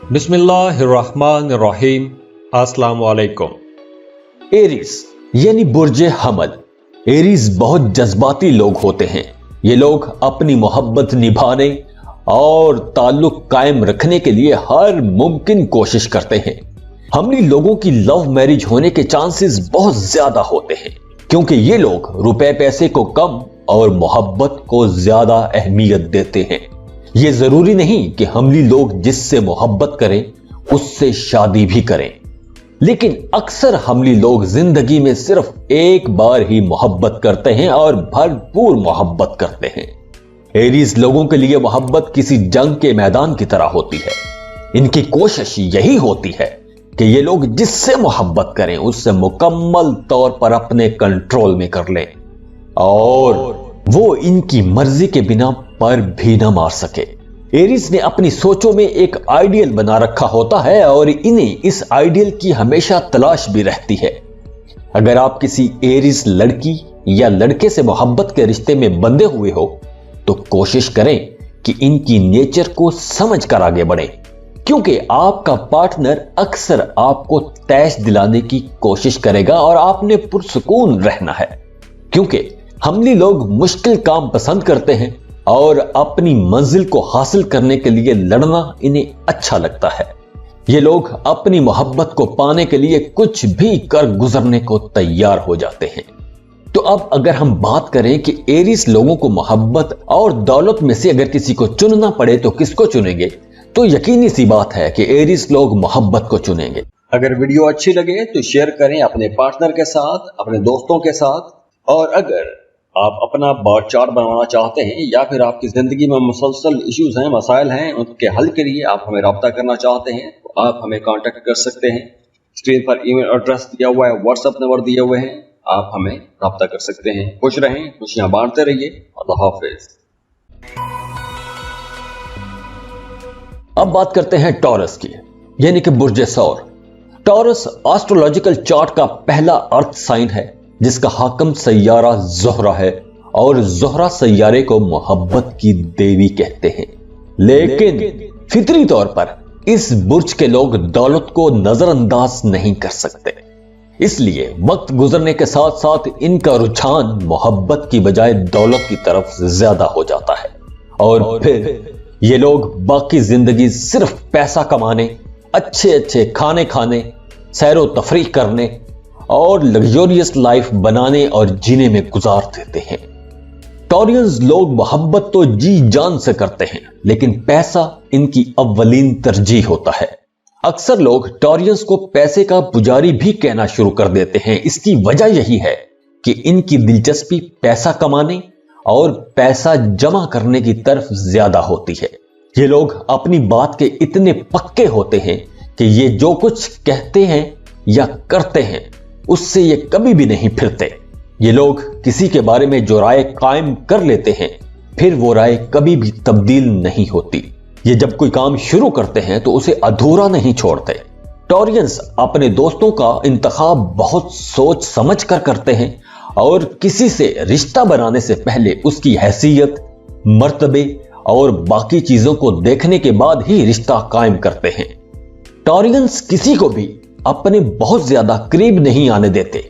बिस्मिल्लाहिर्रहमानिर्रहीम। अस्सलाम वालेकुम। एरीज यानी बुर्ज हमल। एरीज बहुत जज्बाती लोग होते हैं। ये लोग अपनी मोहब्बत निभाने और ताल्लुक कायम रखने के लिए हर मुमकिन कोशिश करते हैं। हमली लोगों की लव मैरिज होने के चांसेस बहुत ज्यादा होते हैं क्योंकि ये लोग रुपए पैसे को कम और मोहब्बत को ज्यादा अहमियत देते हैं। ये जरूरी नहीं कि हमली लोग जिससे मोहब्बत करें उससे शादी भी करें, लेकिन अक्सर हमली लोग जिंदगी में सिर्फ एक बार ही मोहब्बत करते हैं और भरपूर मोहब्बत करते हैं। एरीज लोगों के लिए मोहब्बत किसी जंग के मैदान की तरह होती है। इनकी कोशिश यही होती है कि ये लोग जिससे मोहब्बत करें उससे मुकम्मल तौर पर अपने कंट्रोल में कर लें और वो इनकी मर्जी के बिना पर भी ना मार सके। एरीज ने अपनी सोचों में एक आइडियल बना रखा होता है और इन्हें इस आइडियल की हमेशा तलाश भी रहती है। अगर आप किसी एरीज लड़की या लड़के से मोहब्बत के रिश्ते में बंधे हुए हो तो कोशिश करें कि इनकी नेचर को समझ कर आगे बढ़ें, क्योंकि आपका पार्टनर अक्सर आपको तैश दिलाने की कोशिश करेगा और आपने पुरसुकून रहना है। क्योंकि हमली लोग मुश्किल काम पसंद करते हैं और अपनी मंजिल को हासिल करने के लिए लड़ना इन्हें अच्छा लगता है। ये लोग अपनी मोहब्बत को पाने के लिए कुछ भी कर गुजरने को तैयार हो जाते हैं। तो अब अगर हम बात करें कि एरीज लोगों को मोहब्बत और दौलत में से अगर किसी को चुनना पड़े तो किसको चुनेंगे, तो यकीनी सी बात है कि एरीज लोग मोहब्बत को चुनेंगे। अगर वीडियो अच्छी लगे तो शेयर करें अपने पार्टनर के साथ, अपने दोस्तों के साथ। और अगर आप अपना बार चार्ट बनाना चाहते हैं या फिर आपकी जिंदगी में मुसलसल इश्यूज हैं, मसाइल हैं, उनके हल के लिए आप हमें रब्ता करना चाहते हैं तो आप हमें कांटेक्ट कर सकते हैं। स्क्रीन पर ईमेल एड्रेस दिया हुआ है, व्हाट्सएप नंबर दिए हुए हैं, आप हमें रब्ता कर सकते हैं। खुश रहें, खुशियां बांटते रहिए। अल्लाह हाफिज। अब बात करते हैं टॉरस की, यानी कि बुर्ज सौर। टॉरस एस्ट्रोलॉजिकल चार्ट का पहला अर्थ साइन है जिसका हाकम सैयारा ज़ोहरा है और ज़ोहरा सैयारे को मोहब्बत की देवी कहते हैं। लेकिन फितरी तौर पर इस बुर्ज के लोग दौलत को नजरअंदाज नहीं कर सकते, इसलिए वक्त गुजरने के साथ साथ इनका रुझान मोहब्बत की बजाय दौलत की तरफ ज्यादा हो जाता है और फिर ये लोग बाकी जिंदगी सिर्फ पैसा कमाने, अच्छे अच्छे खाने खाने, सैरो तफरीह करने और लग्जरियस लाइफ बनाने और जीने में गुजार देते हैं। टॉरियंस लोग मोहब्बत तो जी जान से करते हैं, लेकिन पैसा इनकी अव्वलीन तरजीह होता है। अक्सर लोग टॉरियंस को पैसे का पुजारी भी कहना शुरू कर देते हैं। इसकी वजह यही है कि इनकी दिलचस्पी पैसा कमाने और पैसा जमा करने की तरफ ज्यादा होती है। ये लोग अपनी बात के इतने पक्के होते हैं कि ये जो कुछ कहते हैं या करते हैं उससे ये कभी भी नहीं फिरते। ये लोग किसी के बारे में जो राय कायम कर लेते हैं फिर वो राय कभी भी तब्दील नहीं होती। ये जब कोई काम शुरू करते हैं तो उसे अधूरा नहीं छोड़ते। टॉरियंस अपने दोस्तों का इंतखाब बहुत सोच समझ कर करते हैं और किसी से रिश्ता बनाने से पहले उसकी हैसियत, मर्तबे और बाकी चीजों को देखने के बाद ही रिश्ता कायम करते हैं। टॉरियंस किसी को भी अपने बहुत ज्यादा करीब नहीं आने देते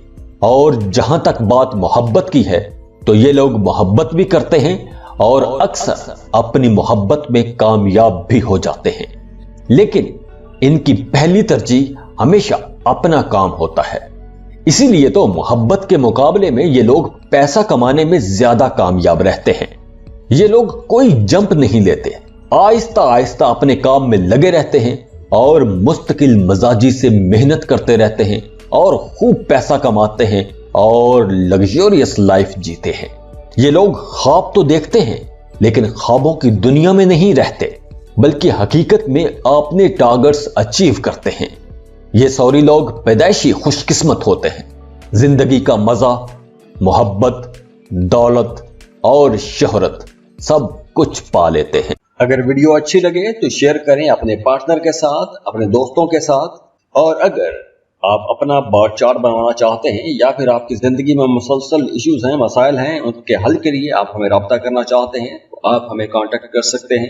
और जहां तक बात मोहब्बत की है तो ये लोग मोहब्बत भी करते हैं और अक्सर अपनी मोहब्बत में कामयाब भी हो जाते हैं। लेकिन इनकी पहली तरजीह हमेशा अपना काम होता है, इसीलिए तो मोहब्बत के मुकाबले में ये लोग पैसा कमाने में ज्यादा कामयाब रहते हैं। ये लोग कोई जंप नहीं लेते, आहिस्ता आहिस्ता अपने काम में लगे रहते हैं और मुस्तकिल मजाजी से मेहनत करते रहते हैं और खूब पैसा कमाते हैं और लग्जरियस लाइफ जीते हैं। ये लोग ख्वाब तो देखते हैं लेकिन ख्वाबों की दुनिया में नहीं रहते, बल्कि हकीकत में अपने टारगेट्स अचीव करते हैं। ये सौरी लोग पैदाइशी खुशकिस्मत होते हैं। जिंदगी का मजा, मोहब्बत, दौलत और शोहरत सब कुछ पा लेते हैं। अगर वीडियो अच्छी लगे तो शेयर करें अपने पार्टनर के साथ, अपने दोस्तों के साथ। और अगर आप अपना बार चार्ट बनाना चाहते हैं या फिर आपकी जिंदगी में मुसलसल इश्यूज हैं, मसाइल हैं, उनके हल के लिए आप हमें रब्ता करना चाहते हैं तो आप हमें कांटेक्ट कर सकते हैं।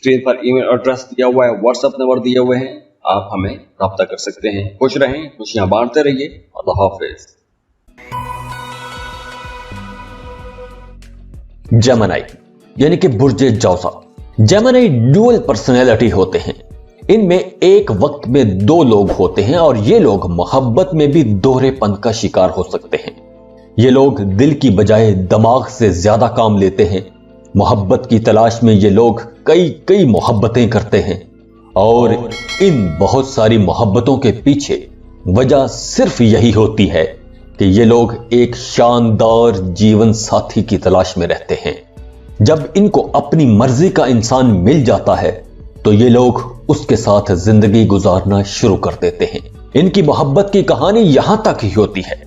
स्क्रीन पर ईमेल एड्रेस दिया हुआ है, व्हाट्सएप नंबर दिए हुए हैं, आप हमें राब्ता कर सकते हैं। खुश रहें, खुशियां बांटते रहिए। अल्लाह हाफिज। जेमिनी यानी कि बुर्जे जौसा। जेमिनी ड्यूअल पर्सनैलिटी होते हैं। इनमें एक वक्त में दो लोग होते हैं और ये लोग मोहब्बत में भी दोहरेपन का शिकार हो सकते हैं। ये लोग दिल की बजाय दिमाग से ज्यादा काम लेते हैं। मोहब्बत की तलाश में ये लोग कई मोहब्बतें करते हैं और इन बहुत सारी मोहब्बतों के पीछे वजह सिर्फ यही होती है कि ये लोग एक शानदार जीवन साथी की तलाश में रहते हैं। जब इनको अपनी मर्जी का इंसान मिल जाता है तो ये लोग उसके साथ जिंदगी गुजारना शुरू कर देते हैं। इनकी मोहब्बत की कहानी यहां तक ही होती है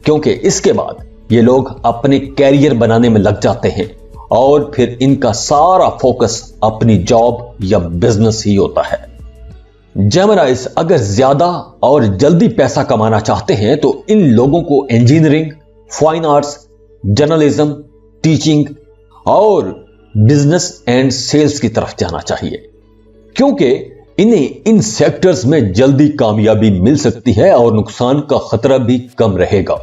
क्योंकि इसके बाद ये लोग अपने कैरियर बनाने में लग जाते हैं और फिर इनका सारा फोकस अपनी जॉब या बिजनेस ही होता है। जेमिनीज अगर ज्यादा और जल्दी पैसा कमाना चाहते हैं तो इन लोगों को engineering, fine arts, journalism, teaching और बिजनेस एंड सेल्स की तरफ जाना चाहिए क्योंकि इन्हें इन सेक्टर्स में जल्दी कामयाबी मिल सकती है और नुकसान का खतरा भी कम रहेगा।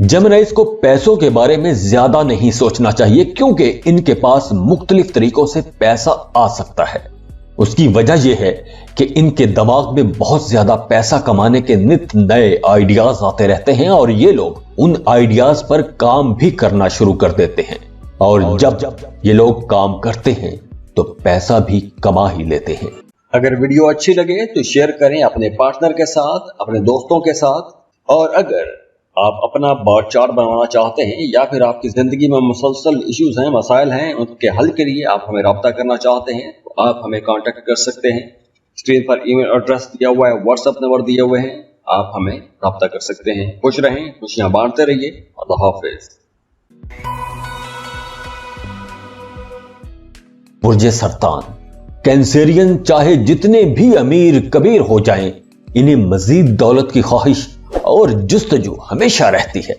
जेमिनीज को पैसों के बारे में ज्यादा नहीं सोचना चाहिए क्योंकि इनके पास मुख्तलिफ तरीकों से पैसा आ सकता है। उसकी वजह यह है कि इनके दिमाग में बहुत ज्यादा पैसा कमाने के नित नए आइडियाज आते रहते हैं और ये लोग उन आइडियाज पर काम भी करना शुरू कर देते हैं और जब ये लोग काम करते हैं तो पैसा भी कमा ही लेते हैं। अगर वीडियो अच्छी लगे तो शेयर करें अपने पार्टनर के साथ, अपने दोस्तों के साथ। और अगर आप अपना बार चार्ट बनवाना चाहते हैं या फिर आपकी जिंदगी में मुसलसल इश्यूज हैं, मसाइल हैं, उनके हल के लिए आप हमें राब्ता करना चाहते हैं तो आप हमें कांटेक्ट कर सकते हैं। स्क्रीन पर ईमेल एड्रेस दिया हुआ है, व्हाट्सएप नंबर दिए हुए हैं, आप हमें राब्ता कर सकते हैं। खुश रहें, खुशियां बांटते रहिए। अल्लाह हाफिज। बुर्जे सरतान कैंसेरियन चाहे जितने भी अमीर कबीर हो जाएं, इन्हें मजीद दौलत की ख्वाहिश और जुस्तजू हमेशा रहती है।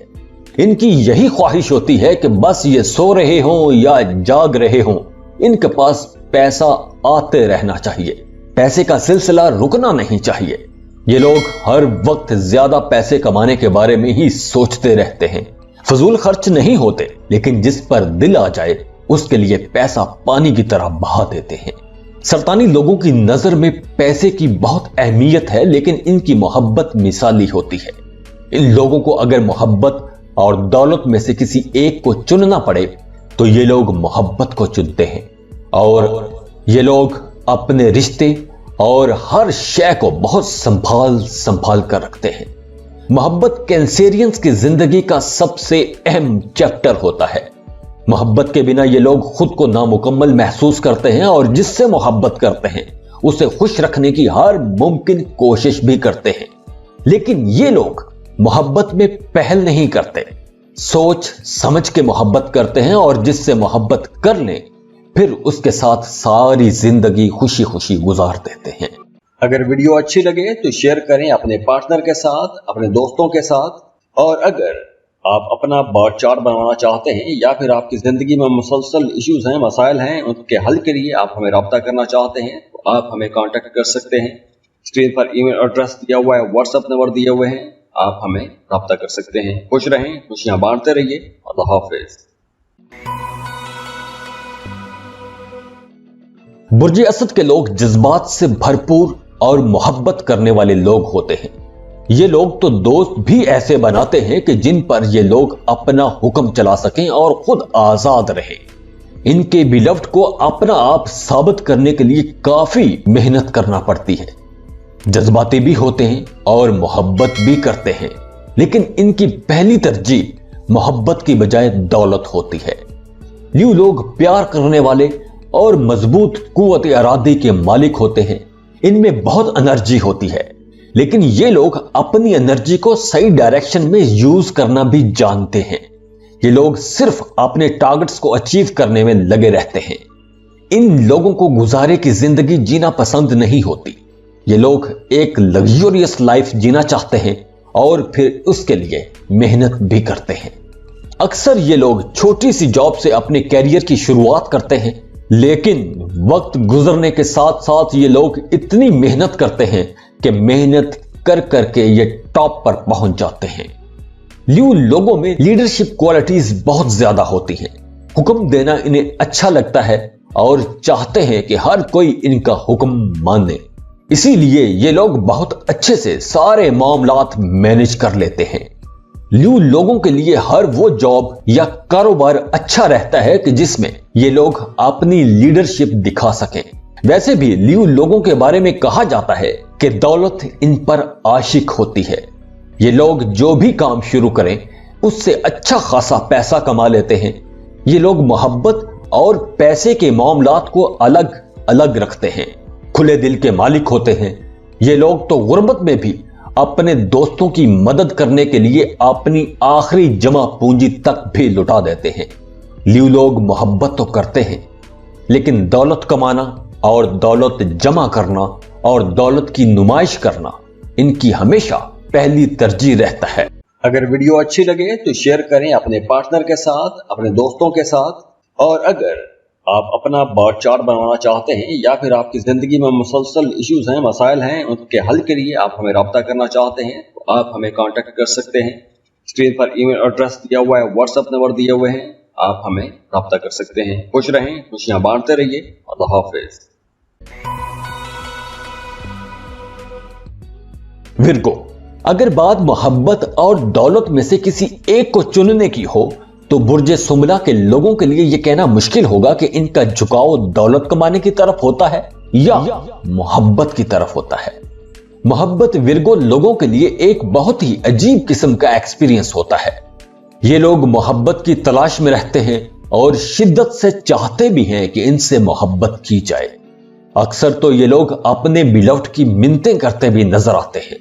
इनकी यही ख्वाहिश होती है कि बस ये सो रहे हों या जाग रहे हों, इनके पास पैसा आते रहना चाहिए। पैसे का सिलसिला रुकना नहीं चाहिए। ये लोग हर वक्त ज्यादा पैसे कमाने के बारे में ही सोचते रहते हैं। फजूल खर्च नहीं होते, लेकिन जिस पर दिल आ जाए उसके लिए पैसा पानी की तरह बहा देते हैं। सरतानी लोगों की नजर में पैसे की बहुत अहमियत है, लेकिन इनकी मोहब्बत मिसाली होती है। इन लोगों को अगर मोहब्बत और दौलत में से किसी एक को चुनना पड़े तो ये लोग मोहब्बत को चुनते हैं और ये लोग अपने रिश्ते और हर शय को बहुत संभाल कर रखते हैं। मोहब्बत कैंसेरियंस की जिंदगी का सबसे अहम चैप्टर होता है। मोहब्बत के बिना ये लोग खुद को नामुकम्मल महसूस करते हैं और जिससे मोहब्बत करते हैं उसे खुश रखने की हर मुमकिन कोशिश भी करते हैं। लेकिन ये लोग मोहब्बत में पहल नहीं करते, सोच समझ के मोहब्बत करते हैं और जिससे मोहब्बत कर लें फिर उसके साथ सारी जिंदगी खुशी खुशी गुजार देते हैं। अगर वीडियो अच्छी लगे तो शेयर करें अपने पार्टनर के साथ, अपने दोस्तों के साथ। और अगर आप अपना बार चार्ट बनवाना चाहते हैं या फिर आपकी जिंदगी में मुसलसल इश्यूज हैं, मसाइल हैं, उनके हल के लिए आप हमें राब्ता करना चाहते हैं तो आप हमें कांटेक्ट कर सकते हैं। स्क्रीन पर ईमेल एड्रेस दिया हुआ है, व्हाट्सएप नंबर दिए हुए हैं, आप हमें राब्ता कर सकते हैं। खुश रहें, खुशियां बांटते रहिए। अल्लाह हाफिज। बुर्जे असद के लोग जज्बात से भरपूर और मोहब्बत करने वाले लोग होते हैं। ये लोग तो दोस्त भी ऐसे बनाते हैं कि जिन पर ये लोग अपना हुक्म चला सकें और खुद आजाद रहें। इनके बिलव्ड को अपना आप साबित करने के लिए काफी मेहनत करना पड़ती है। जज्बाती भी होते हैं और मोहब्बत भी करते हैं, लेकिन इनकी पहली तरजीह मोहब्बत की बजाय दौलत होती है। यूं लोग प्यार करने वाले और मजबूत कुव्वत इरादे के मालिक होते हैं। इनमें बहुत एनर्जी होती है, लेकिन ये लोग अपनी एनर्जी को सही डायरेक्शन में यूज करना भी जानते हैं। ये लोग सिर्फ अपने टारगेट्स को अचीव करने में लगे रहते हैं। इन लोगों को गुजारे की जिंदगी जीना पसंद नहीं होती। ये लोग एक लग्जरियस लाइफ जीना चाहते हैं और फिर उसके लिए मेहनत भी करते हैं। अक्सर ये लोग छोटी सी जॉब से अपने कैरियर की शुरुआत करते हैं लेकिन वक्त गुजरने के साथ साथ ये लोग इतनी मेहनत करते हैं कि मेहनत कर करके ये टॉप पर पहुंच जाते हैं। लियू लोगों में लीडरशिप क्वालिटीज बहुत ज्यादा होती हैं। हुक्म देना इन्हें अच्छा लगता है और चाहते हैं कि हर कोई इनका हुक्म माने। इसीलिए ये लोग बहुत अच्छे से सारे मामलात मैनेज कर लेते हैं। लियू लोगों के लिए हर वो जॉब या कारोबार अच्छा रहता है कि जिसमें ये लोग अपनी लीडरशिप दिखा सकें। वैसे भी लियू लोगों के बारे में कहा जाता है कि दौलत इन पर आशिक होती है। ये लोग जो भी काम शुरू करें उससे अच्छा खासा पैसा कमा लेते हैं। ये लोग मोहब्बत और पैसे के मामलात को अलग अलग रखते हैं, खुले दिल के मालिक होते हैं। ये लोग तो गुर्बत में भी अपने दोस्तों की मदद करने के लिए अपनी आखिरी जमा पूंजी तक भी लुटा देते हैं। लियू लोग मोहब्बत तो करते हैं, लेकिन दौलत कमाना और दौलत जमा करना और दौलत की नुमाइश करना इनकी हमेशा पहली तरजीह रहता है। अगर वीडियो अच्छी लगे तो शेयर करें अपने पार्टनर के साथ, अपने दोस्तों के साथ। और अगर आप अपना बार चार्ट बनवाना चाहते हैं या फिर आपकी जिंदगी में मुसलसल इश्यूज हैं, मसाइल हैं, उनके हल के लिए आप हमें रब्ता करना चाहते हैं तो आप हमें कांटेक्ट कर सकते हैं। स्क्रीन पर ईमेल एड्रेस दिया हुआ है, व्हाट्सएप नंबर दिए हुए हैं, आप हमें रब्ता कर सकते हैं। खुश रहें, खुशियां बांटते रहिए। अल्लाह हाफिज। विर्गो, अगर बात मोहब्बत और दौलत में से किसी एक को चुनने की हो तो बुर्ज सुमला के लोगों के लिए यह कहना मुश्किल होगा कि इनका झुकाव दौलत कमाने की तरफ होता है या मोहब्बत की तरफ होता है। मोहब्बत विर्गो लोगों के लिए एक बहुत ही अजीब किस्म का एक्सपीरियंस होता है। ये लोग मोहब्बत की तलाश में रहते हैं और शिद्दत से चाहते भी हैं कि इनसे मोहब्बत की जाए। अक्सर तो ये लोग अपने बिलव्ड की मिन्नतें करते भी नजर आते हैं,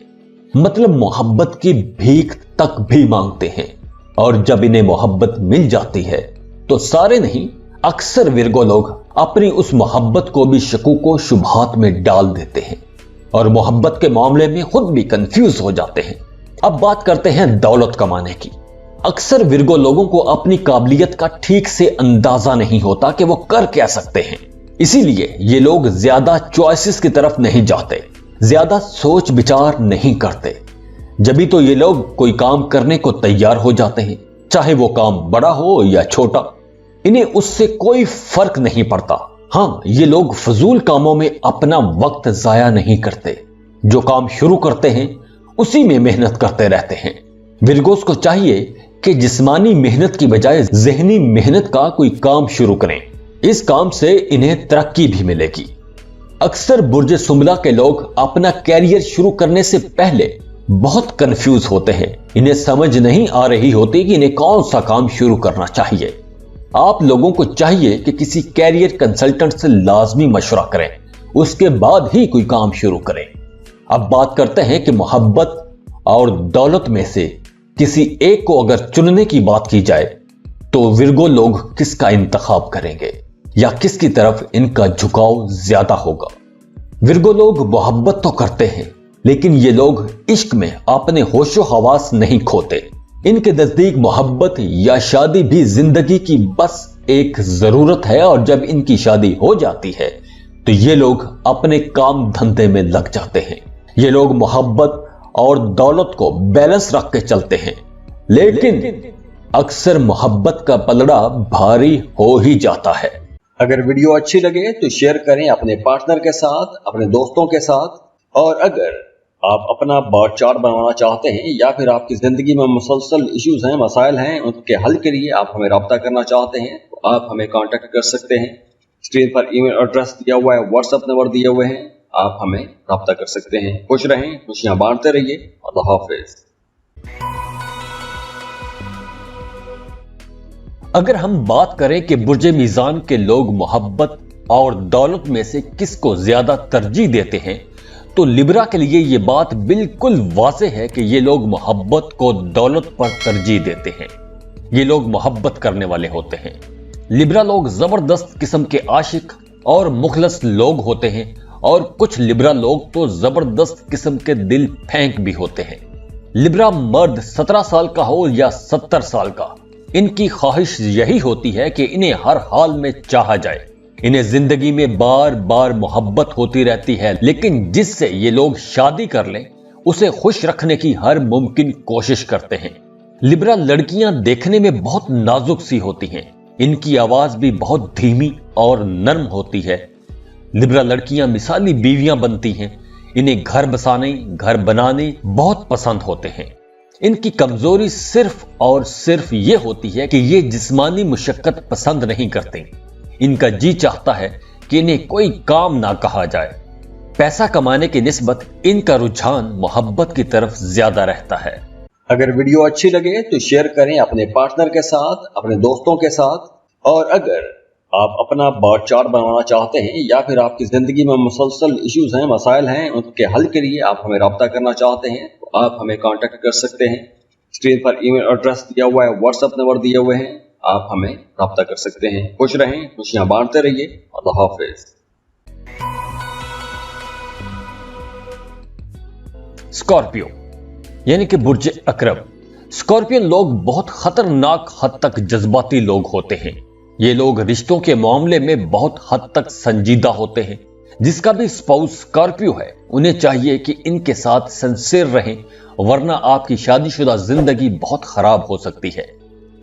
मतलब मोहब्बत की भीख तक भी मांगते हैं। और जब इन्हें मोहब्बत मिल जाती है तो सारे नहीं, अक्सर विर्गो लोग अपनी उस मोहब्बत को भी शकूक शुबहात में डाल देते हैं और मोहब्बत के मामले में खुद भी कंफ्यूज हो जाते हैं। अब बात करते हैं दौलत कमाने की। अक्सर विर्गो लोगों को अपनी काबिलियत का ठीक से अंदाजा नहीं होता कि वो कर क्या सकते हैं। इसीलिए ये लोग ज्यादा चॉइसेस की तरफ नहीं जाते, ज्यादा सोच विचार नहीं करते। जभी तो ये लोग कोई काम करने को तैयार हो जाते हैं, चाहे वो काम बड़ा हो या छोटा, इन्हें उससे कोई फर्क नहीं पड़ता। हाँ, ये लोग फजूल कामों में अपना वक्त जाया नहीं करते। जो काम शुरू करते हैं उसी में मेहनत करते रहते हैं। विर्गोस को चाहिए कि जिस्मानी मेहनत की बजाय जहनी मेहनत का कोई काम शुरू करें। इस काम से इन्हें तरक्की भी मिलेगी। अक्सर बुर्ज सुमला के लोग अपना कैरियर शुरू करने से पहले बहुत कंफ्यूज होते हैं। इन्हें समझ नहीं आ रही होती कि इन्हें कौन सा काम शुरू करना चाहिए। आप लोगों को चाहिए कि किसी कैरियर कंसल्टेंट से लाजमी मशवरा करें, उसके बाद ही कोई काम शुरू करें। अब बात करते हैं कि मोहब्बत और दौलत में से किसी एक को अगर चुनने की बात की जाए तो विर्गो लोग किसका इंतखाब करेंगे या किसकी तरफ इनका झुकाव ज्यादा होगा। विर्गो लोग मोहब्बत तो करते हैं, लेकिन ये लोग इश्क में अपने होशो हवास नहीं खोते। इनके नजदीक मोहब्बत या शादी भी जिंदगी की बस एक जरूरत है और जब इनकी शादी हो जाती है तो ये लोग अपने काम धंधे में लग जाते हैं। ये लोग मोहब्बत और दौलत को बैलेंस रख के चलते हैं, लेकिन अक्सर मोहब्बत का पलड़ा भारी हो ही जाता है। अगर वीडियो अच्छी लगे तो शेयर करें अपने पार्टनर के साथ, अपने दोस्तों के साथ। और अगर आप अपना बार चार्ट बनवाना चाहते हैं या फिर आपकी जिंदगी में मुसलसल इश्यूज हैं, मसाइल हैं, उनके हल के लिए आप हमें रब्ता करना चाहते हैं तो आप हमें कांटेक्ट कर सकते हैं। स्क्रीन पर ईमेल एड्रेस दिया हुआ है, व्हाट्सएप नंबर दिए हुए हैं, आप हमें रब्ता कर सकते हैं। खुश रहें, खुशियां बांटते रहिए। अल्लाह हाफिज। अगर हम बात करें कि बुर्ज मीजान के लोग मोहब्बत और दौलत में से किसको ज्यादा तरजीह देते हैं तो लिब्रा के लिए यह बात बिल्कुल वाज़ेह है कि ये लोग मोहब्बत को दौलत पर तरजीह देते हैं। ये लोग मोहब्बत करने वाले होते हैं। लिब्रा लोग जबरदस्त किस्म के आशिक और मुखलस लोग होते हैं और कुछ लिब्रा लोग तो जबरदस्त किस्म के दिल फेंक भी होते हैं। लिब्रा मर्द 17 साल का हो या 70 साल का, इनकी ख्वाहिश यही होती है कि इन्हें हर हाल में चाहा जाए। इन्हें जिंदगी में बार बार मोहब्बत होती रहती है, लेकिन जिससे ये लोग शादी कर लें उसे खुश रखने की हर मुमकिन कोशिश करते हैं। लिब्रा लड़कियां देखने में बहुत नाजुक सी होती हैं, इनकी आवाज भी बहुत धीमी और नरम होती है। लिब्रा लड़कियां मिसाली बीवियां बनती हैं, इन्हें घर बसाने, घर बनाने बहुत पसंद होते हैं। इनकी कमजोरी सिर्फ और सिर्फ ये होती है कि ये जिस्मानी मुशक्कत पसंद नहीं करते। इनका जी चाहता है कि इन्हें कोई काम ना कहा जाए। पैसा कमाने की निस्बत इनका रुझान मोहब्बत की तरफ ज्यादा रहता है। अगर वीडियो अच्छी लगे तो शेयर करें अपने पार्टनर के साथ, अपने दोस्तों के साथ। और अगर आप अपना बार चार्ट बनवाना चाहते हैं या फिर आपकी जिंदगी में मुसलसल इश्यूज हैं, मसाइल हैं, उनके हल के लिए आप हमें रब्ता करना चाहते हैं तो आप हमें कांटेक्ट कर सकते हैं। स्क्रीन पर ईमेल एड्रेस दिया हुआ है, व्हाट्सएप नंबर दिए हुए हैं, आप हमें रब्ता कर सकते हैं। खुश रहें, खुशियां बांटते रहिए। अल्लाह हाफिज। स्कॉर्पियो यानी कि बुर्ज अकरब। स्कॉर्पियन लोग बहुत खतरनाक हद तक जज्बाती लोग होते हैं। ये लोग रिश्तों के मामले में बहुत हद तक संजीदा होते हैं। जिसका भी स्पाउस स्कॉर्पियो है, उन्हें चाहिए कि इनके साथ सिंसियर रहें, वरना आपकी शादीशुदा जिंदगी बहुत खराब हो सकती है।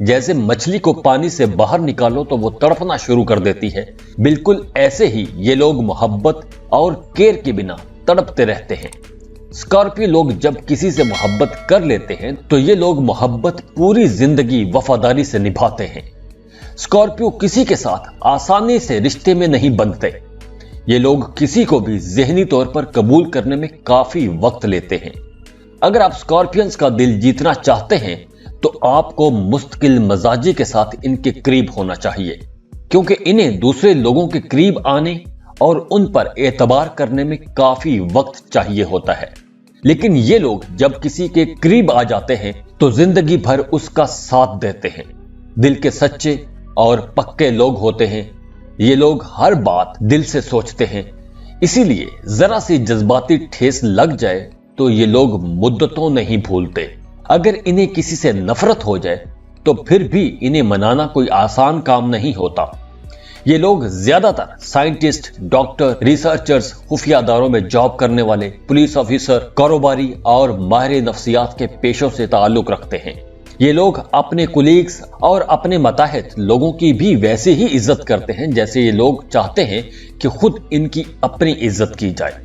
जैसे मछली को पानी से बाहर निकालो तो वो तड़पना शुरू कर देती है, बिल्कुल ऐसे ही ये लोग मोहब्बत और केयर के बिना तड़पते रहते हैं। स्कॉर्पियो लोग जब किसी से मोहब्बत कर लेते हैं तो ये लोग मोहब्बत पूरी जिंदगी वफादारी से निभाते हैं। स्कॉर्पियो किसी के साथ आसानी से रिश्ते में नहीं बंधते। ये लोग किसी को भी ज़हनी तौर पर कबूल करने में काफी वक्त लेते हैं। अगर आप स्कॉर्पियंस का दिल जीतना चाहते हैं तो आपको मुस्तकिल मजाजी के साथ इनके करीब होना चाहिए, क्योंकि इन्हें दूसरे लोगों के करीब आने और उन पर एतबार करने में काफी वक्त चाहिए होता है। लेकिन ये लोग जब किसी के करीब आ जाते हैं तो जिंदगी भर उसका साथ देते हैं। दिल के सच्चे और पक्के लोग होते हैं। ये लोग हर बात दिल से सोचते हैं, इसीलिए जरा सी जज्बाती ठेस लग जाए तो ये लोग मुद्दतों नहीं भूलते। अगर इन्हें किसी से नफरत हो जाए तो फिर भी इन्हें मनाना कोई आसान काम नहीं होता। ये लोग ज्यादातर साइंटिस्ट, डॉक्टर, रिसर्चर्स, खुफिया अदारों में जॉब करने वाले, पुलिस ऑफिसर, कारोबारी और माहिर नफ्सियात के पेशों से ताल्लुक रखते हैं। ये लोग अपने कुलीग्स और अपने मताहत लोगों की भी वैसे ही इज्जत करते हैं जैसे ये लोग चाहते हैं कि खुद इनकी अपनी इज्जत की जाए।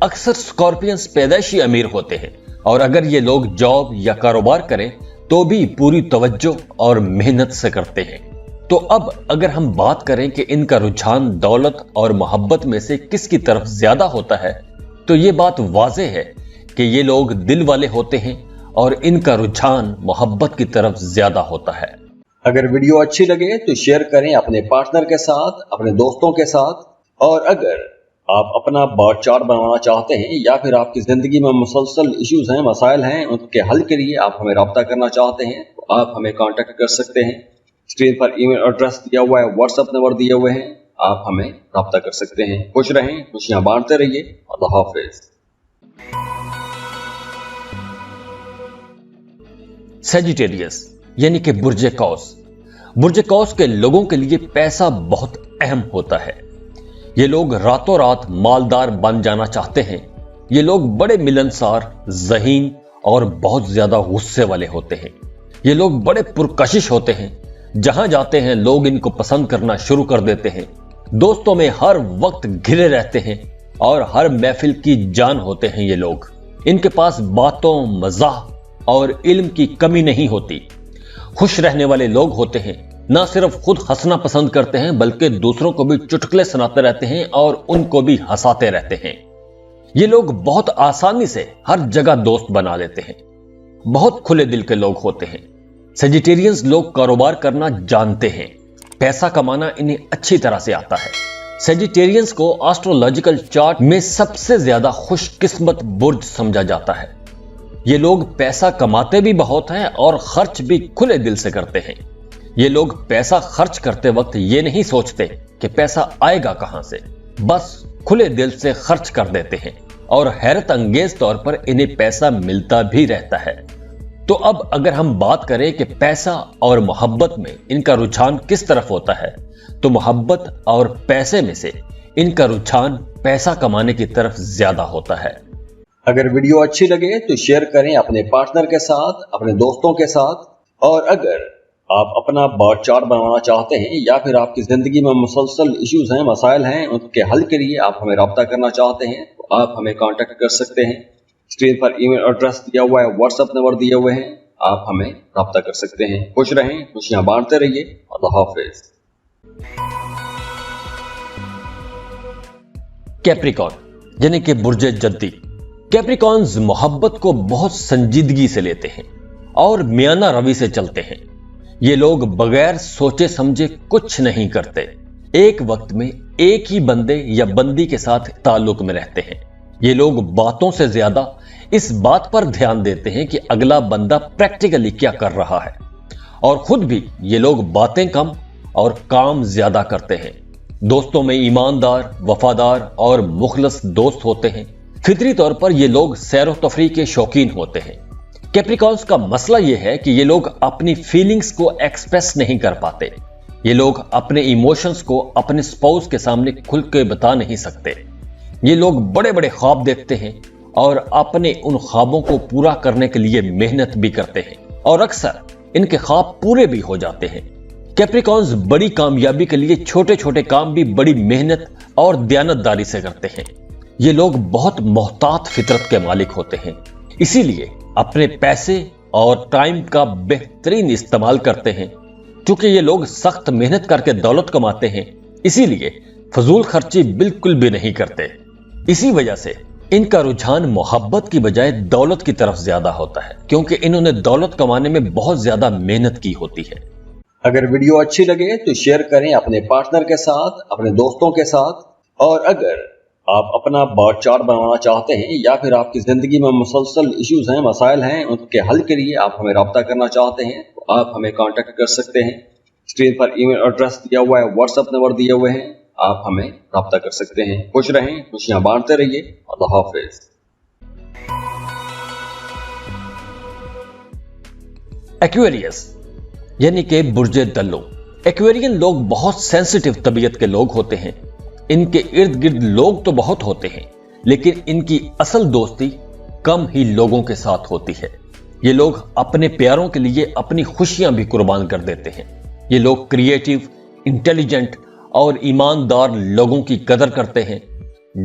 अक्सर स्कॉर्पियंस पैदाइशी अमीर होते हैं और अगर ये लोग जॉब या कारोबार करें तो भी पूरी तवज्जो और मेहनत से करते हैं। तो अब अगर हम बात करें कि इनका रुझान दौलत और मोहब्बत में से किसकी तरफ ज्यादा होता है, तो ये बात वाज़ेह है कि ये लोग दिल वाले होते हैं और इनका रुझान मोहब्बत की तरफ ज्यादा होता है। अगर वीडियो अच्छी लगे तो शेयर करें अपने पार्टनर के साथ, अपने दोस्तों के साथ। और अगर आप अपना बार चार्ट बनवाना चाहते हैं या फिर आपकी जिंदगी में मुसलसल इश्यूज हैं, मसाइल हैं, उनके हल के लिए आप हमें रब्ता करना चाहते हैं तो आप हमें कांटेक्ट कर सकते हैं। स्क्रीन पर ईमेल एड्रेस दिया हुआ है, व्हाट्सएप नंबर दिए हुए हैं, आप हमें रब्ता कर सकते हैं। खुश रहें, खुशियां बांटते रहिए। अल्लाह हाफिज। सेजिटेरियस यानी कि बुर्ज कौस। बुर्ज कौस के लोगों के लिए पैसा बहुत अहम होता है। ये लोग रातों रात मालदार बन जाना चाहते हैं। ये लोग बड़े मिलनसार, ज़हीन और बहुत ज्यादा गुस्से वाले होते हैं। ये लोग बड़े पुरकशिश होते हैं। जहां जाते हैं लोग इनको पसंद करना शुरू कर देते हैं। दोस्तों में हर वक्त घिरे रहते हैं और हर महफिल की जान होते हैं ये लोग। इनके पास बातों, मजाक और इल्म की कमी नहीं होती। खुश रहने वाले लोग होते हैं। न सिर्फ खुद हंसना पसंद करते हैं बल्कि दूसरों को भी चुटकुले सुनाते रहते हैं और उनको भी हंसाते रहते हैं। ये लोग बहुत आसानी से हर जगह दोस्त बना लेते हैं। बहुत खुले दिल के लोग होते हैं। सेजिटेरियंस लोग कारोबार करना जानते हैं। पैसा कमाना इन्हें अच्छी तरह से आता है। सेजिटेरियंस को एस्ट्रोलॉजिकल चार्ट में सबसे ज्यादा खुशकिस्मत बुर्ज समझा जाता है। ये लोग पैसा कमाते भी बहुत हैं और खर्च भी खुले दिल से करते हैं। ये लोग पैसा खर्च करते वक्त ये नहीं सोचते कि पैसा आएगा कहां से, बस खुले दिल से खर्च कर देते हैं और हैरत अंगेज तौर पर इन्हें पैसा मिलता भी रहता है। तो अब अगर हम बात करें कि पैसा और मोहब्बत में इनका रुझान किस तरफ होता है, तो मोहब्बत और पैसे में से इनका रुझान पैसा कमाने की तरफ ज्यादा होता है। अगर वीडियो अच्छी लगे तो शेयर करें अपने पार्टनर के साथ, अपने दोस्तों के साथ। और अगर आप अपना बार चार्ट बनवाना चाहते हैं या फिर आपकी जिंदगी में मुसलसल इश्यूज हैं, मसाइल हैं, उनके हल के लिए आप हमें रब्ता करना चाहते हैं तो आप हमें कांटेक्ट कर सकते हैं। स्क्रीन पर ईमेल एड्रेस दिया हुआ है, व्हाट्सएप नंबर दिए हुए हैं, आप हमें रब्ता कर सकते हैं। खुश रहें, खुशियां बांटते रहिए। अल्लाह हाफिज। कैप्रिकॉर्न यानी कि बुर्जे जद्दी। कैप्रिकॉर्न्स मोहब्बत को बहुत संजीदगी से लेते हैं और मियाना रवि से चलते हैं। ये लोग बगैर सोचे समझे कुछ नहीं करते। एक वक्त में एक ही बंदे या बंदी के साथ ताल्लुक में रहते हैं। ये लोग बातों से ज्यादा इस बात पर ध्यान देते हैं कि अगला बंदा प्रैक्टिकली क्या कर रहा है, और खुद भी ये लोग बातें कम और काम ज्यादा करते हैं। दोस्तों में ईमानदार, वफादार और मुखलस दोस्त होते हैं। फितरी तौर पर ये लोग सैर व तफरीह के शौकीन होते हैं। कैप्रिकॉर्न्स का मसला यह है कि ये लोग अपनी फीलिंग्स को एक्सप्रेस नहीं कर पाते। ये लोग अपने इमोशंस को अपने स्पाउस के सामने खुल के बता नहीं सकते। ये लोग बड़े बड़े ख्वाब देखते हैं और अपने उन ख्वाबों को पूरा करने के लिए मेहनत भी करते हैं, और अक्सर इनके ख्वाब पूरे भी हो जाते हैं। कैप्रिकॉर्न्स बड़ी कामयाबी के लिए छोटे छोटे काम भी बड़ी मेहनत और दयानतदारी से करते हैं। ये लोग बहुत मोहतात फितरत के मालिक होते हैं, इसीलिए अपने पैसे और टाइम का बेहतरीन इस्तेमाल करते हैं। क्योंकि ये लोग सख्त मेहनत करके दौलत कमाते हैं, इसीलिए फजूल खर्ची बिल्कुल भी नहीं करते। इसी वजह से इनका रुझान मोहब्बत की बजाय दौलत की तरफ ज्यादा होता है, क्योंकि इन्होंने दौलत कमाने में बहुत ज्यादा मेहनत की होती है। अगर वीडियो अच्छी लगे तो शेयर करें अपने पार्टनर के साथ, अपने दोस्तों के साथ। और अगर आप अपना बार चार्ट बनवाना चाहते हैं या फिर आपकी जिंदगी में मुसलसल इश्यूज हैं, मसाइल हैं, उनके हल के लिए आप हमें रब्ता करना चाहते हैं तो आप हमें कांटेक्ट कर सकते हैं। स्क्रीन पर ईमेल एड्रेस दिया हुआ है, व्हाट्सएप नंबर दिए हुए हैं, आप हमें रब्ता कर सकते हैं। खुश रहें, खुशियां बांटते रहिए। अल्लाह हाफिज। एक्वेरियस यानी कि बुर्जे दल्लो। एक्वेरियन लोग बहुत सेंसिटिव तबीयत के लोग होते हैं। इनके इर्द गिर्द लोग तो बहुत होते हैं, लेकिन इनकी असल दोस्ती कम ही लोगों के साथ होती है। ये लोग अपने प्यारों के लिए अपनी खुशियां भी कुर्बान कर देते हैं। ये लोग क्रिएटिव, इंटेलिजेंट और ईमानदार लोगों की कदर करते हैं।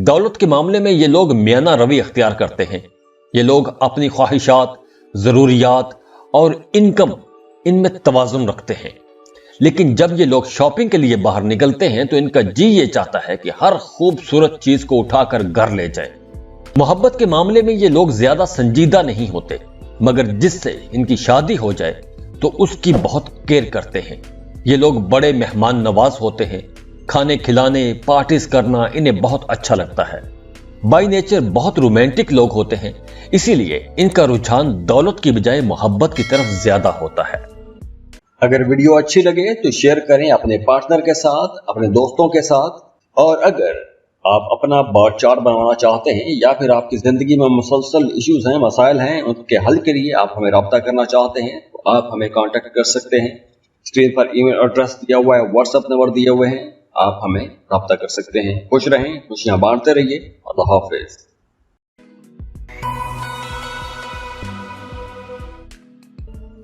दौलत के मामले में ये लोग मियाना रवि अख्तियार करते हैं। ये लोग अपनी ख्वाहिशात, जरूरियात और इनकम इनमें तवाजुन रखते हैं। लेकिन जब ये लोग शॉपिंग के लिए बाहर निकलते हैं तो इनका जी ये चाहता है कि हर खूबसूरत चीज को उठाकर घर ले जाए। मोहब्बत के मामले में ये लोग ज्यादा संजीदा नहीं होते, मगर जिससे इनकी शादी हो जाए तो उसकी बहुत केयर करते हैं। ये लोग बड़े मेहमान नवाज होते हैं। खाने खिलाने, पार्टीज करना इन्हें बहुत अच्छा लगता है। बाय नेचर बहुत रोमांटिक लोग होते हैं, इसीलिए इनका रुझान दौलत की बजाय मोहब्बत की तरफ ज्यादा होता है। अगर वीडियो अच्छी लगे तो शेयर करें अपने पार्टनर के साथ, अपने दोस्तों के साथ। और अगर आप अपना बार चार्ट बनवाना चाहते हैं या फिर आपकी जिंदगी में मुसलसल इश्यूज हैं, मसाइल हैं, उनके हल के लिए आप हमें रब्ता करना चाहते हैं तो आप हमें कांटेक्ट कर सकते हैं। स्क्रीन पर ईमेल एड्रेस दिया हुआ है, व्हाट्सएप नंबर दिए हुए हैं, आप हमें रब्ता कर सकते हैं। खुश रहें, खुशियां बांटते रहिए। अल्लाह हाफिज।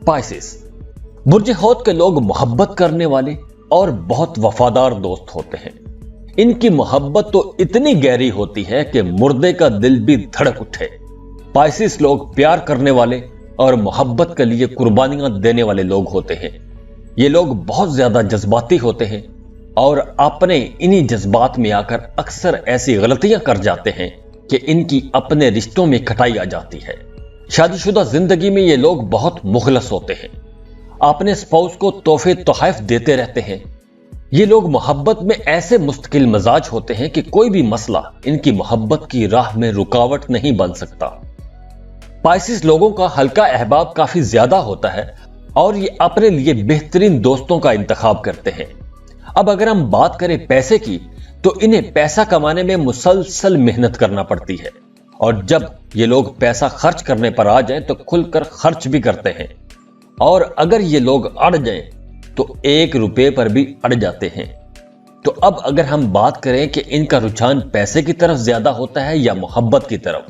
पाइसेस बुर्जे हौत के लोग मोहब्बत करने वाले और बहुत वफादार दोस्त होते हैं। इनकी मोहब्बत तो इतनी गहरी होती है कि मुर्दे का दिल भी धड़क उठे। पाइसेस लोग प्यार करने वाले और मोहब्बत के लिए कुर्बानियां देने वाले लोग होते हैं। ये लोग बहुत ज्यादा जज्बाती होते हैं और अपने इन्हीं जज्बात में आकर अक्सर ऐसी गलतियां कर जाते हैं कि इनकी अपने रिश्तों में खटाई आ जाती है। शादीशुदा जिंदगी में ये लोग बहुत मुखलस होते हैं, अपने स्पाउस को तोहफे तोहफ देते रहते हैं। ये लोग मोहब्बत में ऐसे मुस्तकिल मजाज होते हैं कि कोई भी मसला इनकी मोहब्बत की राह में रुकावट नहीं बन सकता। पाइसेस लोगों का हल्का अहबाब काफी ज्यादा होता है और ये अपने लिए बेहतरीन दोस्तों का इंतखाब करते हैं। अब अगर हम बात करें पैसे की, तो इन्हें पैसा कमाने में मुसलसल मेहनत करना पड़ती है, और जब ये लोग पैसा खर्च करने पर आ जाएं तो खुलकर खर्च भी करते हैं, और अगर ये लोग अड़ जाएं तो 1 रुपए पर भी अड़ जाते हैं। तो अब अगर हम बात करें कि इनका रुझान पैसे की तरफ ज्यादा होता है या मोहब्बत की तरफ,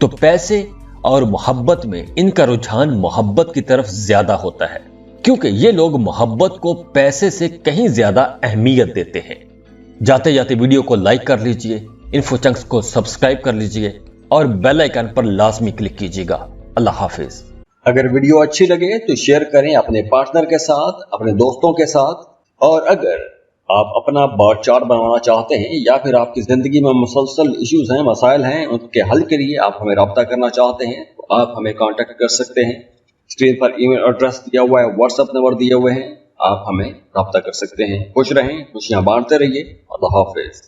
तो पैसे और मोहब्बत में इनका रुझान मोहब्बत की तरफ ज्यादा होता है, क्योंकि ये लोग मोहब्बत को पैसे से कहीं ज्यादा अहमियत देते हैं। जाते जाते वीडियो को लाइक कर लीजिए, इन्फो चंक्स को सब्सक्राइब कर लीजिए और बेल आइकन पर लाजमी क्लिक कीजिएगा। अल्लाह हाफिज। अगर वीडियो अच्छी लगे तो शेयर करें अपने पार्टनर के साथ, अपने दोस्तों के साथ, और अगर आप अपना बार चार्ट बनाना चाहते हैं या फिर आपकी जिंदगी में मुसलसल इश्यूज हैं, मसाइल हैं, उनके हल के लिए आप हमें रब्ता करना चाहते हैं तो आप हमें कांटेक्ट कर सकते हैं। स्क्रीन पर ईमेल एड्रेस दिया हुआ है, व्हाट्सएप नंबर दिए हुए हैं, आप हमें रब्ता कर सकते हैं। खुश रहें, खुशियां बांटते रहिए। अल्लाह हाफिज।